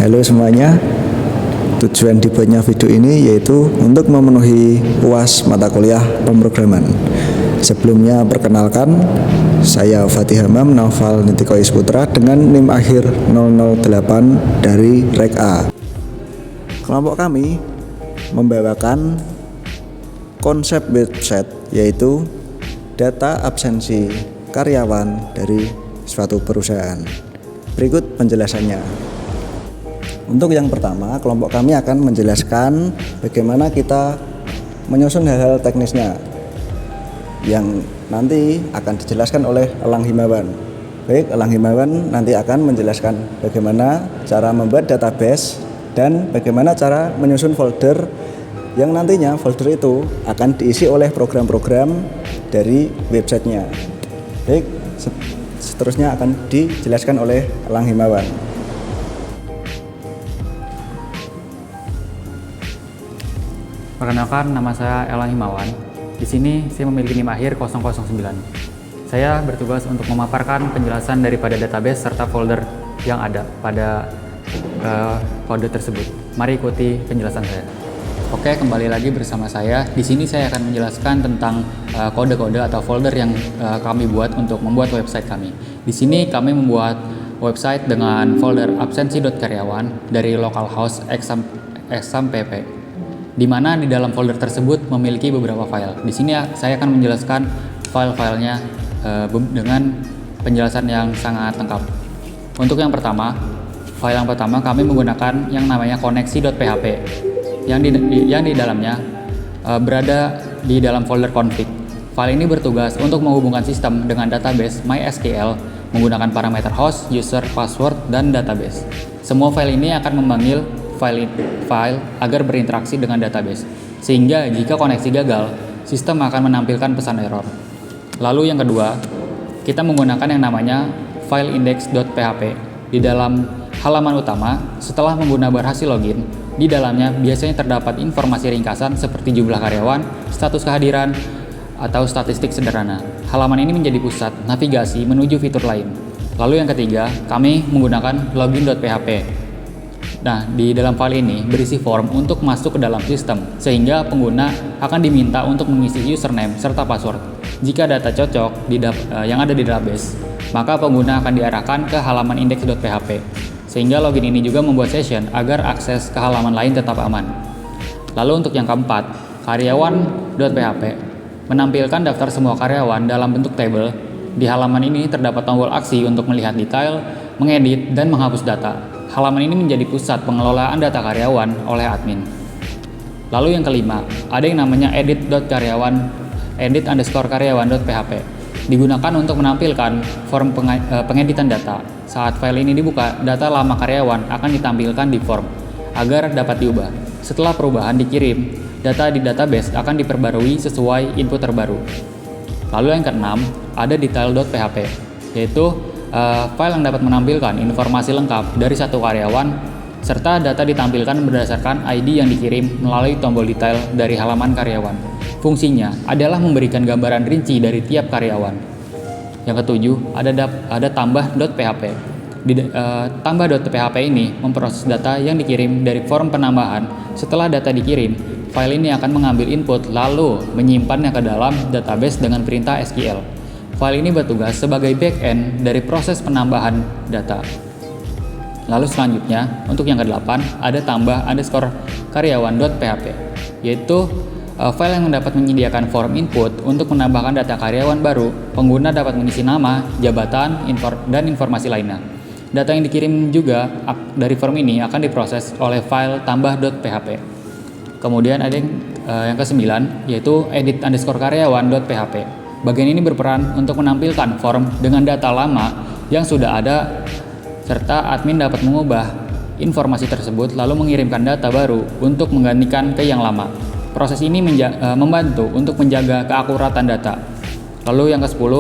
Halo semuanya, tujuan dibuatnya video ini yaitu untuk memenuhi UAS mata kuliah pemrograman. Sebelumnya perkenalkan, saya Fatih Hamam Naufal Nitikois Putra dengan NIM akhir 008 dari Rek A. Kelompok kami membawakan konsep website yaitu data absensi karyawan dari suatu perusahaan. Berikut penjelasannya. Untuk yang pertama, kelompok kami akan menjelaskan bagaimana kita menyusun hal-hal teknisnya yang nanti akan dijelaskan oleh Elang Himawan. Baik, Elang Himawan nanti akan menjelaskan bagaimana cara membuat database dan bagaimana cara menyusun folder yang nantinya folder itu akan diisi oleh program-program dari websitenya. Baik, seterusnya akan dijelaskan oleh Elang Himawan. Perkenalkan, nama saya Elang Himawan. Di sini saya memiliki NIM akhir 009. Saya bertugas untuk memaparkan penjelasan daripada database serta folder yang ada pada kode tersebut. Mari ikuti penjelasan saya. Oke, kembali lagi bersama saya. Di sini saya akan menjelaskan tentang kode-kode atau folder yang kami buat untuk membuat website kami. Di sini kami membuat website dengan folder absensi.karyawan dari localhost exam.pp. Di mana di dalam folder tersebut memiliki beberapa file. Di sini saya akan menjelaskan file-filenya dengan penjelasan yang sangat lengkap. Untuk yang pertama, file yang pertama kami menggunakan yang namanya koneksi.php yang di dalamnya berada di dalam folder config. File ini bertugas untuk menghubungkan sistem dengan database MySQL menggunakan parameter host, user, password, dan database. Semua file ini akan memanggil file agar berinteraksi dengan database, sehingga jika koneksi gagal, sistem akan menampilkan pesan error. Lalu yang kedua, kita menggunakan yang namanya fileindex.php. Di dalam halaman utama, setelah pengguna berhasil login, di dalamnya biasanya terdapat informasi ringkasan seperti jumlah karyawan, status kehadiran, atau statistik sederhana. Halaman ini menjadi pusat navigasi menuju fitur lain. Lalu yang ketiga, kami menggunakan login.php. Nah, di dalam file ini berisi form untuk masuk ke dalam sistem, sehingga pengguna akan diminta untuk mengisi username serta password. Jika data cocok yang ada di database, maka pengguna akan diarahkan ke halaman index.php, sehingga login ini juga membuat session agar akses ke halaman lain tetap aman. Lalu untuk yang keempat, karyawan.php menampilkan daftar semua karyawan dalam bentuk tabel. Di halaman ini terdapat tombol aksi untuk melihat detail, mengedit, dan menghapus data. Halaman ini menjadi pusat pengelolaan data karyawan oleh admin. Lalu yang kelima, ada yang namanya edit_karyawan.php. Digunakan untuk menampilkan form pengeditan data. Saat file ini dibuka, data lama karyawan akan ditampilkan di form agar dapat diubah. Setelah perubahan dikirim, data di database akan diperbarui sesuai input terbaru. Lalu yang keenam, ada detail.php, yaitu file yang dapat menampilkan informasi lengkap dari satu karyawan serta data ditampilkan berdasarkan ID yang dikirim melalui tombol detail dari halaman karyawan. Fungsinya adalah memberikan gambaran rinci dari tiap karyawan. Yang ketujuh, ada tambah.php. Tambah.php ini memproses data yang dikirim dari form penambahan. Setelah data dikirim, file ini akan mengambil input lalu menyimpannya ke dalam database dengan perintah SQL. File ini bertugas sebagai back-end dari proses penambahan data. Lalu selanjutnya, untuk yang ke-8, ada tambah_karyawan.php, yaitu file yang dapat menyediakan form input untuk menambahkan data karyawan baru. Pengguna dapat mengisi nama, jabatan, dan informasi lainnya. Data yang dikirim juga dari form ini akan diproses oleh file tambah.php. Kemudian ada yang ke-9, yaitu edit_karyawan.php. Bagian ini berperan untuk menampilkan form dengan data lama yang sudah ada, serta admin dapat mengubah informasi tersebut lalu mengirimkan data baru untuk menggantikan ke yang lama. Proses ini membantu untuk menjaga keakuratan data. Lalu yang ke-10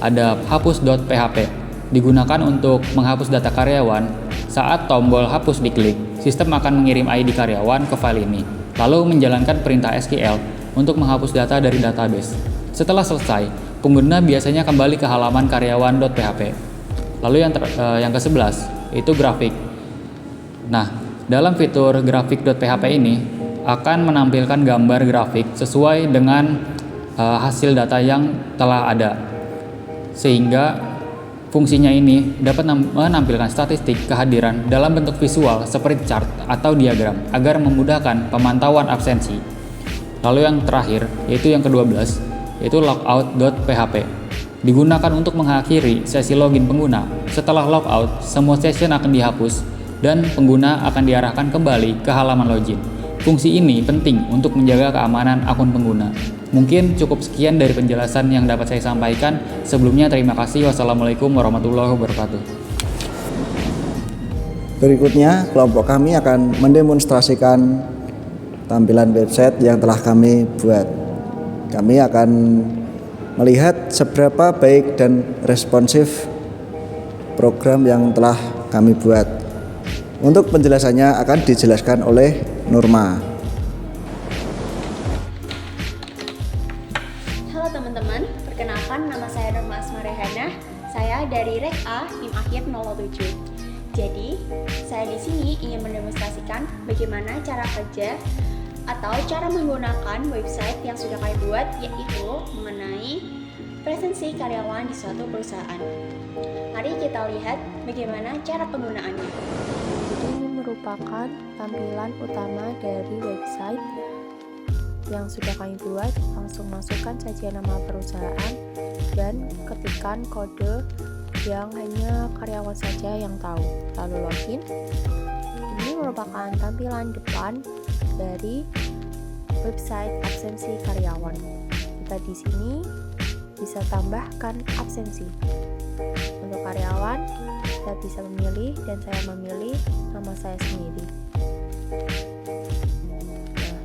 ada hapus.php. Digunakan untuk menghapus data karyawan. Saat tombol hapus diklik, sistem akan mengirim ID karyawan ke file ini, lalu menjalankan perintah SQL untuk menghapus data dari database. Setelah selesai, pengguna biasanya kembali ke halaman karyawan.php. Lalu yang ke-11 itu grafik. Nah, dalam fitur grafik.php ini akan menampilkan gambar grafik sesuai dengan hasil data yang telah ada. Sehingga fungsinya ini dapat menampilkan statistik kehadiran dalam bentuk visual seperti chart atau diagram agar memudahkan pemantauan absensi. Lalu yang terakhir, yaitu yang ke-12, yaitu logout.php. Digunakan untuk mengakhiri sesi login pengguna. Setelah logout, semua session akan dihapus dan pengguna akan diarahkan kembali ke halaman login. Fungsi ini penting untuk menjaga keamanan akun pengguna. Mungkin cukup sekian dari penjelasan yang dapat saya sampaikan. Sebelumnya terima kasih. Wassalamualaikum warahmatullahi wabarakatuh. Berikutnya, kelompok kami akan mendemonstrasikan tampilan website yang telah kami buat. Kami akan melihat seberapa baik dan responsif program yang telah kami buat. Untuk penjelasannya akan dijelaskan oleh Nurma. Halo teman-teman, perkenalkan nama saya Nurma Asmarehana. Saya dari Rek A, NIM akhir 07. Jadi, saya di sini ingin mendemonstrasikan bagaimana cara kerja atau cara menggunakan website yang sudah kami buat, yaitu mengenai presensi karyawan di suatu perusahaan. Mari kita lihat bagaimana cara penggunaannya. Ini merupakan tampilan utama dari website yang sudah kami buat. Langsung masukkan saja nama perusahaan dan ketikkan kode yang hanya karyawan saja yang tahu. Lalu login. Ini merupakan tampilan depan dari website absensi karyawan. Kita di sini bisa tambahkan absensi. Untuk karyawan, kita bisa memilih dan saya memilih nama saya sendiri. Nah,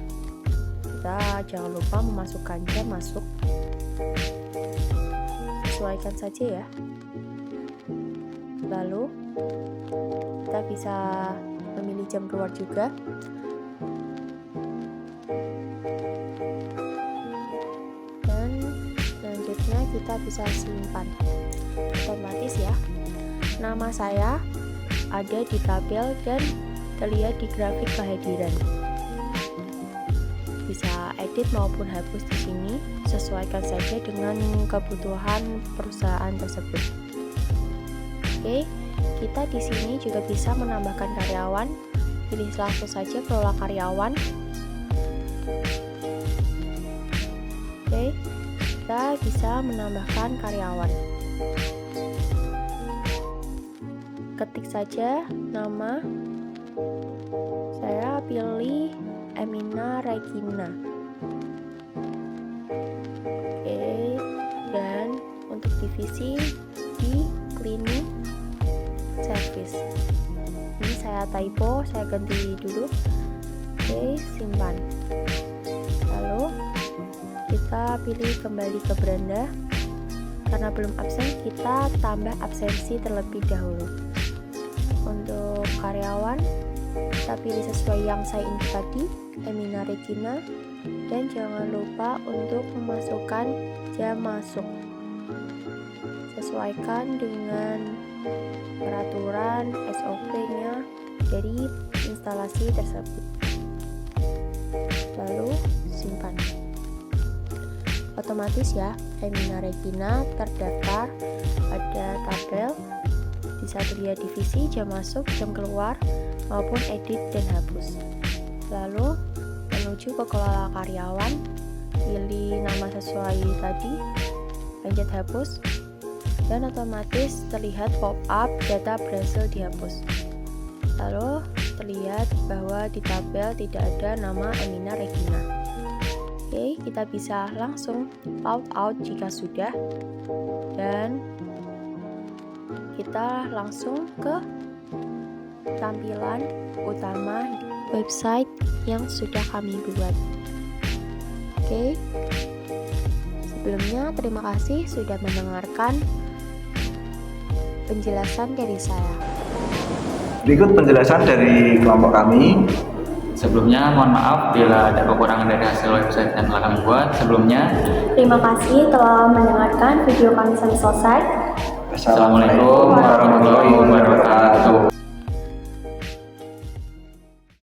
kita jangan lupa memasukkan jam masuk. Sesuaikan saja ya. Lalu kita bisa memilih jam keluar juga. Dan selanjutnya kita bisa simpan otomatis ya. Nama saya ada di tabel dan terlihat di grafik kehadiran. Bisa edit maupun hapus di sini, sesuaikan saja dengan kebutuhan perusahaan tersebut. Oke, kita di sini juga bisa menambahkan karyawan. Pilih langsung saja kelola karyawan. Oke, kita bisa menambahkan karyawan. Ketik saja nama. Saya pilih Emina Regina. Oke, dan untuk divisi di cleaning service. Ini saya typo, saya ganti dulu. Oke, simpan. Lalu kita pilih kembali ke beranda. Karena belum absen, kita tambah absensi terlebih dahulu. Untuk karyawan, kita pilih sesuai yang saya input tadi, Emina Regina, dan jangan lupa untuk memasukkan jam masuk. Sesuaikan dengan peraturan SOP-nya dari instalasi tersebut. Lalu simpan. Otomatis ya, Emina Regina terdaftar pada tabel. Bisa terlihat divisi, jam masuk, jam keluar, maupun edit dan hapus. Lalu menuju ke kelola karyawan, pilih nama sesuai tadi, lanjut hapus, dan otomatis terlihat pop-up data berhasil dihapus. Lalu terlihat bahwa di tabel tidak ada nama Emina Regina. Oke, kita bisa langsung log out jika sudah, dan kita langsung ke tampilan utama website yang sudah kami buat. Oke, sebelumnya terima kasih sudah mendengarkan penjelasan dari saya. Berikut penjelasan dari kelompok kami. Sebelumnya mohon maaf bila ada kekurangan dari hasil website yang telah kami buat. Sebelumnya Terima kasih telah mendengarkan video kami sampai selesai. Assalamualaikum warahmatullahi